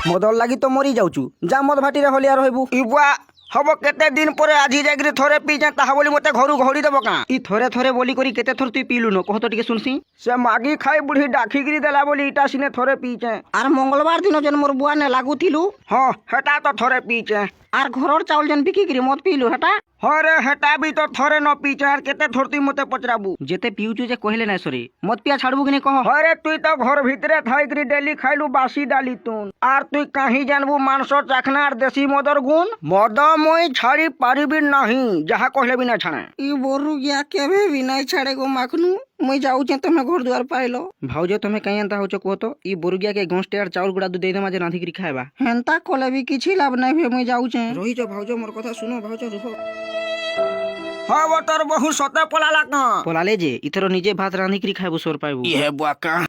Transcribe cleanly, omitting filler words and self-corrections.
মদর লাগি তো মরি যাউছু যা মদ ভাটিরে হলিয়া রহবু ই বুয়া হব কেতে দিন পরে আজি যাইকি থরে পিছে তাহা বলি মতে ঘরু ঘড়ি দেব কা ই থরে থরে বলি করি কেতে থর তুই পিলু ন কহ তো টিকে শুনছি সে মাগি খাই বুড়ি ডাকিগিরি দেলা বলি ইটা সিনে থরে পিছে আর মঙ্গলবার দিন যেন মোর বুয়া নে লাগুথিলু হ্যাঁ হেটা তো থরে পিছে আর ঘরর চাউল যেন বিকিগিরি মদ পিলু হেটা হরে হেটা বি তো থরে ন পিছে আর কেতে থর তুই মতে পচরাবু যেতে পিউচু যে কহিলে না সরি মদ পিয়া ছাড়বু কি নি কহ হরে তুই তো ঘর ভিতরে থাইগিরি ডেলি খাইলু বাসি ডালি তুন আর তুই কাহি জানবু মাংসর চাখনা আর দেশি মদর গুণ মদ মই ছাড়ি পারিবি নাহি যাহা কহিলে বি না ছাড়ে ই বরু গিয়া কেবে বি নাই ছাড়ে গো মাখনু মুই যাউছে তুমি ঘর দুয়ার পাইলো ভাউজ তুমি কাই এন্তা হউছ কহ তো ই বরুগিয়া কে গংস্টে আর চাউল গুড়া দু দেই দে মাঝে রাঁধিকি খাইবা হেন্তা কলে বি কিছু লাভ নাই ভে মুই যাউছে রহিছ ভাউজ মোর কথা শুনো ভাউজ রুহ হ্যাঁ তোর বহু সতে পলালা পলালে যে ইথর নিজে ভাত রাঁধিকি খাইবু সোর পাইবু ইহে বুয়াকা